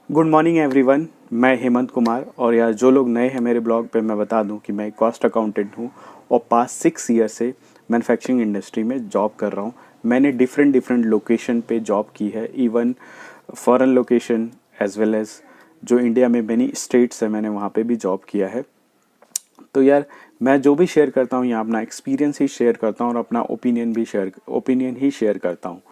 Good morning everyone. मैं हेमंत कुमार और यार जो लोग नए हैं मेरे ब्लॉग पे मैं बता दूं कि मैं एक कॉस्ट अकाउंटेंट हूं और पास्ट 6 ईयर से मैन्युफैक्चरिंग इंडस्ट्री में जॉब कर रहा हूं। मैंने डिफरेंट डिफरेंट लोकेशन पे जॉब की है, even foreign location as well as जो इंडिया में मेनी स्टेट्स है मैंने वहाँ पे भी जॉब किया है। तो यार मैं जो भी शेयर करता हूँ यहाँ अपना एक्सपीरियंस ही शेयर करता हूँ और अपना ओपिनियन ही शेयर करता हूँ।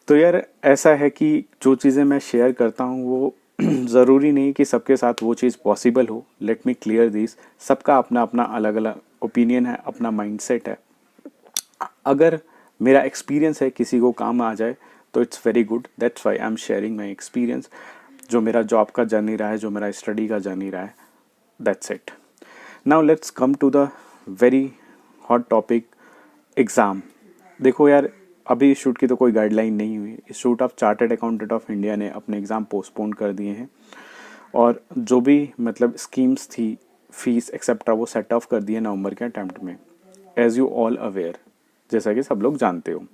तो यार ऐसा है कि जो चीज़ें मैं शेयर करता हूँ वो ज़रूरी नहीं कि सबके साथ वो चीज़ पॉसिबल हो। लेट मी क्लियर दिस, सबका अपना अपना अलग अलग ओपिनियन है, अपना माइंडसेट है। अगर मेरा एक्सपीरियंस है किसी को काम आ जाए तो it's very good, that's why I am sharing my experience. जो मेरा जॉब का जर्नी रहा है, जो मेरा स्टडी का जर्नी रहा है, that's it. Now let's come to the very hot topic, exam. देखो यार, अभी इस शूट की तो कोई गाइडलाइन नहीं हुई। इस shoot of chartered accountant of India ने अपने एग्ज़ाम पोस्टपोन कर दिए हैं और जो भी मतलब स्कीम्स थी, फीस एक्सेट्रा, वो सेट ऑफ कर दिए नवंबर के अटेम्प्ट में, एज यू ऑल अवेयर, जैसा कि सब लोग जानते हो।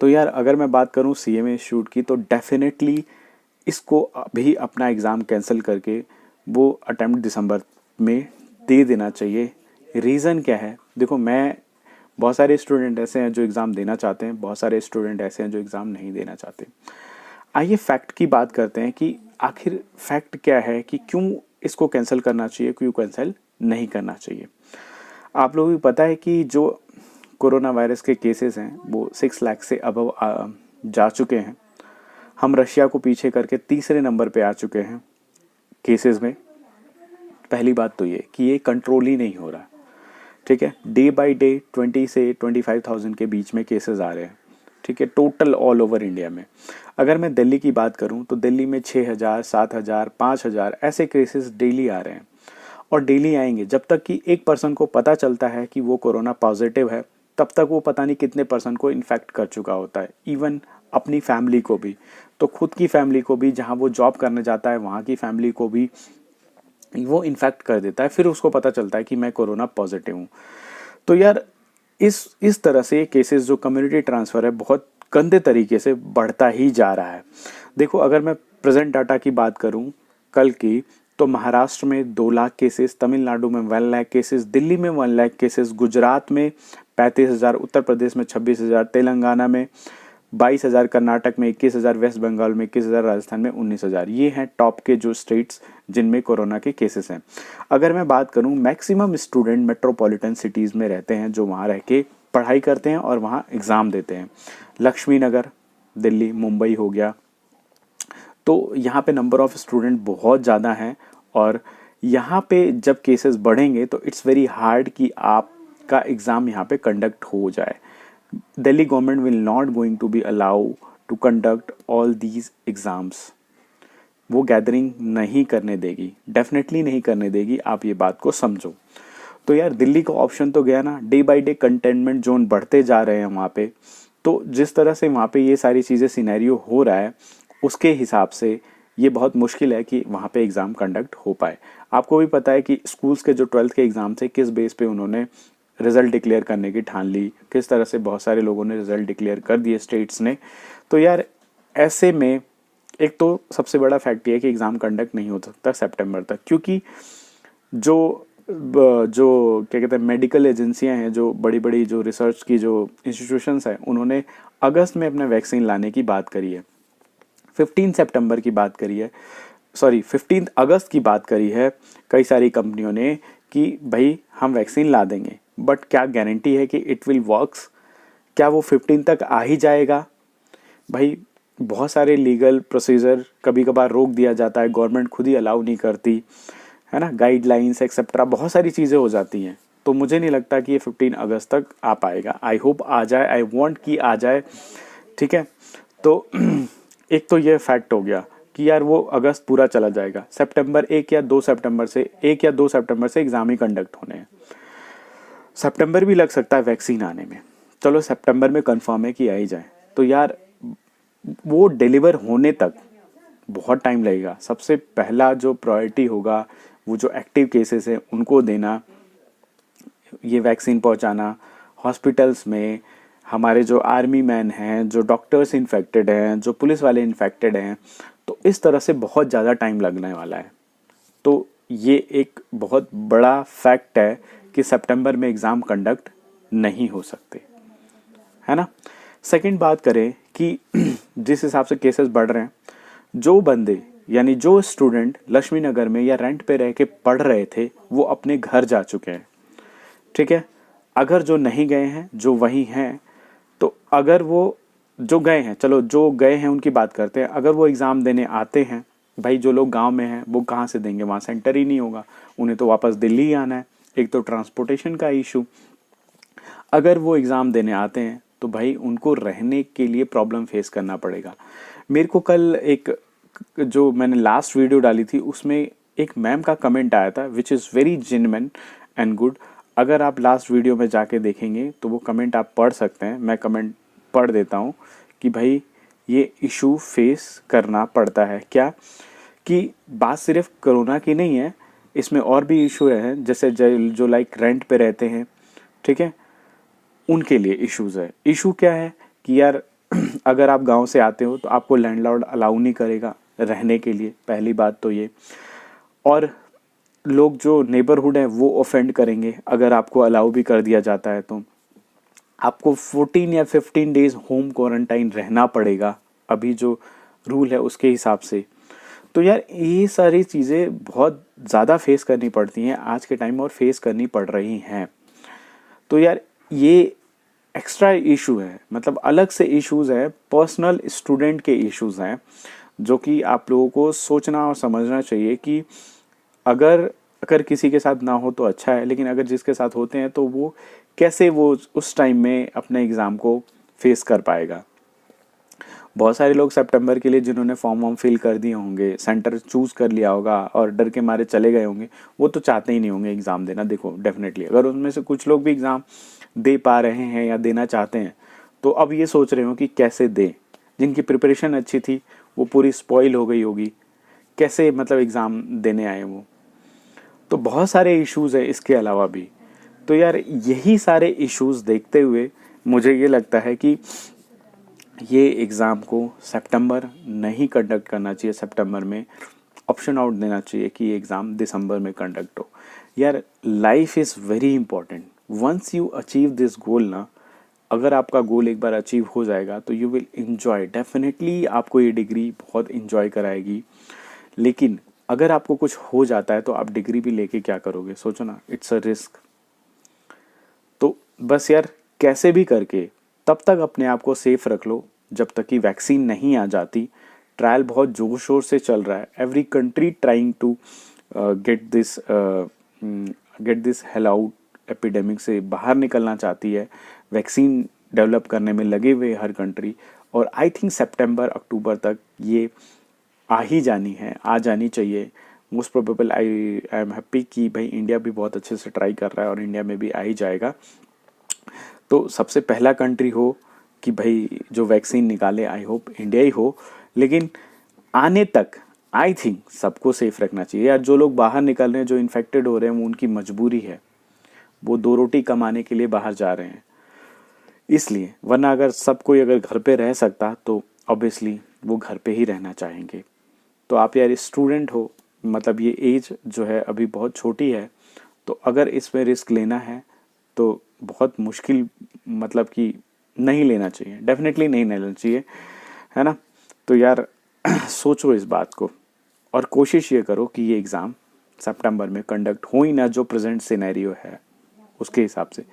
तो यार अगर मैं बात करूँ CMA शूट की तो डेफिनेटली इसको अभी अपना एग्ज़ाम कैंसिल करके वो अटेम्प्ट दिसंबर में दे देना चाहिए। रीज़न क्या है? देखो, मैं बहुत सारे स्टूडेंट ऐसे हैं जो एग्ज़ाम देना चाहते हैं, बहुत सारे स्टूडेंट ऐसे हैं जो एग्ज़ाम नहीं देना चाहते। आइए फैक्ट की बात करते हैं कि आखिर फैक्ट क्या है कि क्यों इसको कैंसिल करना चाहिए, क्यों कैंसिल नहीं करना चाहिए। आप लोगों को पता है कि जो कोरोना वायरस के केसेस हैं वो 6 लाख से अबव जा चुके हैं। हम रशिया को पीछे करके तीसरे नंबर पे आ चुके हैं केसेस में। पहली बात तो ये कि ये कंट्रोल ही नहीं हो रहा। ठीक है, डे बाय डे 20 से 25,000 के बीच में केसेस आ रहे हैं। ठीक है, टोटल ऑल ओवर इंडिया में। अगर मैं दिल्ली की बात करूं तो दिल्ली में 6,000, 7,000, 5,000 ऐसे केसेस डेली आ रहे हैं और डेली आएंगे। जब तक कि एक पर्सन को पता चलता है कि वो कोरोना पॉजिटिव है, तब तक वो पता नहीं कितने पर्सन को इन्फेक्ट कर चुका होता है, इवन अपनी फैमिली को भी। तो खुद की फैमिली को भी, जहाँ वो जॉब करने जाता है वहाँ की फैमिली को भी वो इन्फेक्ट कर देता है। फिर उसको पता चलता है कि मैं कोरोना पॉजिटिव हूँ। तो यार इस तरह से केसेस जो कम्युनिटी ट्रांसफ़र है बहुत गंदे तरीके से बढ़ता ही जा रहा है। देखो, अगर मैं प्रेजेंट डाटा की बात करूं कल की, तो महाराष्ट्र में 2 लाख केसेस, तमिलनाडु में 1 लाख केसेस, दिल्ली में 1 लाख केसेस, गुजरात में 35,000, उत्तर प्रदेश में 26,000, तेलंगाना में 22,000, कर्नाटक में 21,000, वेस्ट बंगाल में 21,000, राजस्थान में 19,000। ये हैं टॉप के जो स्टेट्स जिनमें कोरोना के केसेस हैं। अगर मैं बात करूं, मैक्सिमम स्टूडेंट मेट्रोपॉलिटन सिटीज़ में रहते हैं जो वहाँ रह के पढ़ाई करते हैं और वहाँ एग्ज़ाम देते हैं। लक्ष्मी नगर, दिल्ली, मुंबई हो गया। तो यहाँ पे नंबर ऑफ़ स्टूडेंट बहुत ज़्यादा हैं और यहाँ पे जब केसेस बढ़ेंगे तो इट्स वेरी हार्ड कि आपका एग्ज़ाम यहाँ पे कंडक्ट हो जाए। Delhi government will not going to be allowed to conduct all these exams। वो गैदरिंग नहीं करने देगी, डेफिनेटली नहीं करने देगी। आप ये बात को समझो। तो यार दिल्ली का ऑप्शन तो गया ना। Day by day containment zone बढ़ते जा रहे हैं वहाँ पे। तो जिस तरह से वहाँ पे ये सारी चीज़ें सिनेरियो हो रहा है, उसके हिसाब से ये बहुत मुश्किल है कि वहाँ पे एग्ज़ाम कंडक्ट हो पाए। आपको भी पता है कि स्कूल्स के जो 12th के एग्ज़ाम थे, किस बेस पे उन्होंने रिज़ल्ट डिक्लेयर करने की ठान ली, किस तरह से बहुत सारे लोगों ने रिज़ल्ट डिक्लेयर कर दिए स्टेट्स ने। तो यार ऐसे में एक तो सबसे बड़ा फैक्ट ये है कि एग्ज़ाम कंडक्ट नहीं हो सकता सितंबर तक, क्योंकि जो जो क्या कहते हैं मेडिकल एजेंसियां हैं, जो बड़ी बड़ी जो रिसर्च की जो इंस्टीट्यूशंस हैं, उन्होंने अगस्त में अपने वैक्सीन लाने की बात करी है। 15 सितंबर की बात करी है, सॉरी 15 अगस्त की बात करी है कई सारी कंपनियों ने कि भाई हम वैक्सीन ला देंगे। बट क्या गारंटी है कि इट विल वर्क्स? क्या वो 15 तक आ ही जाएगा? भाई बहुत सारे लीगल प्रोसीजर कभी कभार रोक दिया जाता है, गवर्नमेंट खुद ही अलाउ नहीं करती है ना, गाइडलाइंस एक्सेट्रा बहुत सारी चीज़ें हो जाती हैं। तो मुझे नहीं लगता कि ये 15 अगस्त तक आ पाएगा। आई होप आ जाए, आई वांट कि आ जाए। ठीक है, तो एक तो ये फैक्ट हो गया कि यार वो अगस्त पूरा चला जाएगा। सितंबर 1 या 2 सितंबर से एग्ज़ाम ही कंडक्ट होने हैं। सितंबर भी लग सकता है वैक्सीन आने में। चलो सितंबर में कंफर्म है कि आ ही जाए। तो यार वो डिलीवर होने तक बहुत टाइम लगेगा। सबसे पहला जो प्रायोरिटी होगा वो जो एक्टिव केसेस हैं उनको देना, ये वैक्सीन पहुंचाना हॉस्पिटल्स में। हमारे जो आर्मी मैन हैं, जो डॉक्टर्स इन्फेक्टेड हैं, जो पुलिस वाले इन्फेक्टेड हैं, तो इस तरह से बहुत ज़्यादा टाइम लगने वाला है। तो ये एक बहुत बड़ा फैक्ट है कि सितंबर में एग्ज़ाम कंडक्ट नहीं हो सकते, है ना। सेकंड बात करें कि जिस हिसाब से केसेस बढ़ रहे हैं, जो बंदे यानी जो स्टूडेंट लक्ष्मी नगर में या रेंट पे रह के पढ़ रहे थे वो अपने घर जा चुके हैं, ठीक है। अगर जो नहीं गए हैं, जो वहीं हैं, तो अगर वो जो गए हैं, चलो जो गए हैं उनकी बात करते हैं, अगर वो एग्ज़ाम देने आते हैं, भाई जो लोग गांव में हैं वो कहाँ से देंगे, वहाँ सेंटर ही नहीं होगा, उन्हें तो वापस दिल्ली ही आना है। एक तो ट्रांसपोर्टेशन का इशू, अगर वो एग्ज़ाम देने आते हैं तो भाई उनको रहने के लिए प्रॉब्लम फेस करना पड़ेगा। मेरे को कल एक जो मैंने लास्ट वीडियो डाली थी उसमें एक मैम का कमेंट आया था which is very genuine and good. अगर आप लास्ट वीडियो में जाके देखेंगे तो वो कमेंट आप पढ़ सकते हैं, मैं कमेंट पढ़ देता हूँ कि भाई ये इशू फेस करना पड़ता है क्या, कि बात सिर्फ कोरोना की नहीं है, इसमें और भी इशू है, जैसे जो लाइक रेंट पे रहते हैं, ठीक है, उनके लिए इश्यूज है। इशू क्या है कि यार अगर आप गांव से आते हो तो आपको लैंडलॉर्ड अलाउ नहीं करेगा रहने के लिए, पहली बात तो ये। और लोग जो नेबरहुड है वो ऑफेंड करेंगे अगर आपको अलाउ भी कर दिया जाता है, तो आपको 14 या 15 डेज होम क्वारंटाइन रहना पड़ेगा अभी जो रूल है उसके हिसाब से। तो यार ये सारी चीज़ें बहुत ज़्यादा फेस करनी पड़ती हैं आज के टाइम और फेस करनी पड़ रही हैं। तो यार ये एक्स्ट्रा इशू है, मतलब अलग से इश्यूज है, पर्सनल स्टूडेंट के इश्यूज हैं जो कि आप लोगों को सोचना और समझना चाहिए कि अगर अगर किसी के साथ ना हो तो अच्छा है, लेकिन अगर जिसके साथ होते हैं तो वो कैसे वो उस टाइम में अपने एग्ज़ाम को फेस कर पाएगा। बहुत सारे लोग सितंबर के लिए जिन्होंने फॉर्म वॉर्म फिल कर दिए होंगे, सेंटर चूज कर लिया होगा और डर के मारे चले गए होंगे, वो तो चाहते ही नहीं होंगे एग्ज़ाम देना। देखो डेफिनेटली अगर उनमें से कुछ लोग भी एग्ज़ाम दे पा रहे हैं या देना चाहते हैं तो अब ये सोच रहे हो कि कैसे दें, जिनकी प्रिपरेशन अच्छी थी वो पूरी स्पॉइल हो गई होगी, कैसे मतलब एग्ज़ाम देने आए वो। तो बहुत सारे इश्यूज है इसके अलावा भी। तो यार यही सारे इश्यूज देखते हुए मुझे ये लगता है कि ये एग्ज़ाम को सितंबर नहीं कंडक्ट करना चाहिए, सितंबर में ऑप्शन आउट देना चाहिए कि ये एग्ज़ाम दिसंबर में कंडक्ट हो। यार life is very important, once you achieve this goal ना, अगर आपका गोल एक बार अचीव हो जाएगा तो यू विल इन्जॉय, डेफिनेटली आपको ये डिग्री बहुत इन्जॉय कराएगी। लेकिन अगर आपको कुछ हो जाता है तो आप डिग्री भी लेके क्या करोगे, सोचो ना, इट्स अ रिस्क। तो बस यार कैसे भी करके तब तक अपने आप को सेफ रख लो जब तक कि वैक्सीन नहीं आ जाती। ट्रायल बहुत जोर शोर से चल रहा है, every country trying to get this hell out epidemic से बाहर निकलना चाहती है, वैक्सीन डेवलप करने में लगे हुए हर कंट्री। और आई थिंक सितंबर अक्टूबर तक ये आ ही जानी है, आ जानी चाहिए। Most probable I am happy कि भाई इंडिया भी बहुत अच्छे से ट्राई कर रहा है और इंडिया में भी आ ही जाएगा। तो सबसे पहला कंट्री हो कि भाई जो वैक्सीन निकाले, आई होप इंडिया ही हो। लेकिन आने तक आई थिंक सबको सेफ रखना चाहिए यार। जो लोग बाहर निकल रहे हैं, जो इन्फेक्टेड हो रहे हैं, वो उनकी मजबूरी है, वो दो रोटी कमाने के लिए बाहर जा रहे हैं इसलिए, वरना अगर सब कोई अगर घर पे रह सकता तो ऑब्वियसली वो घर पे ही रहना चाहेंगे। तो आप यार स्टूडेंट हो, मतलब ये एज जो है अभी बहुत छोटी है, तो अगर इसमें रिस्क लेना है तो बहुत मुश्किल, मतलब कि नहीं लेना चाहिए, डेफिनेटली नहीं लेना चाहिए, है ना। तो यार सोचो इस बात को और कोशिश ये करो कि ये एग्ज़ाम सितंबर में कंडक्ट हो ही ना, जो प्रेजेंट सिनेरियो है उसके हिसाब से।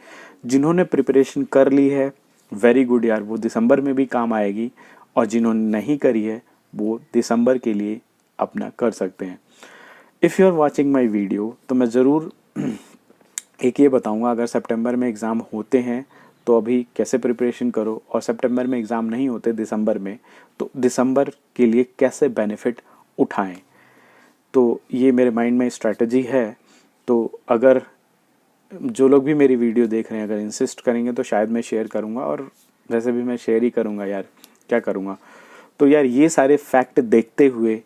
जिन्होंने प्रिपरेशन कर ली है वेरी गुड यार, वो दिसंबर में भी काम आएगी, और जिन्होंने नहीं करी है वो दिसंबर के लिए अपना कर सकते हैं। If you are watching my video तो मैं ज़रूर एक ये बताऊंगा, अगर सितंबर में एग्ज़ाम होते हैं तो अभी कैसे प्रिपरेशन करो, और सितंबर में एग्ज़ाम नहीं होते दिसंबर में तो दिसंबर के लिए कैसे बेनिफिट उठाएं। तो ये मेरे माइंड में स्ट्रैटेजी है। तो अगर जो लोग भी मेरी वीडियो देख रहे हैं अगर इंसिस्ट करेंगे तो शायद मैं शेयर करूँगा, और वैसे भी मैं शेयर ही करूँगा यार, क्या करूँगा। तो यार ये सारे फैक्ट देखते हुए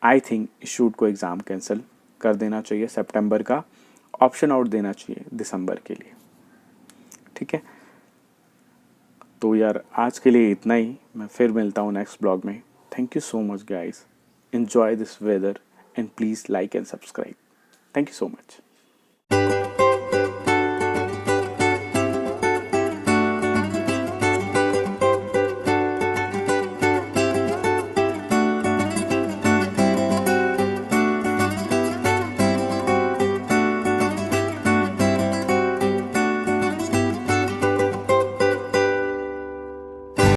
आई थिंक इस शूट को एग्ज़ाम कैंसिल कर देना चाहिए, सितंबर का ऑप्शन आउट देना चाहिए दिसंबर के लिए, ठीक है। तो यार आज के लिए इतना ही, मैं फिर मिलता हूँ नेक्स्ट ब्लॉग में। Thank you so much guys. enjoy this weather and please like and subscribe. Thank you so much.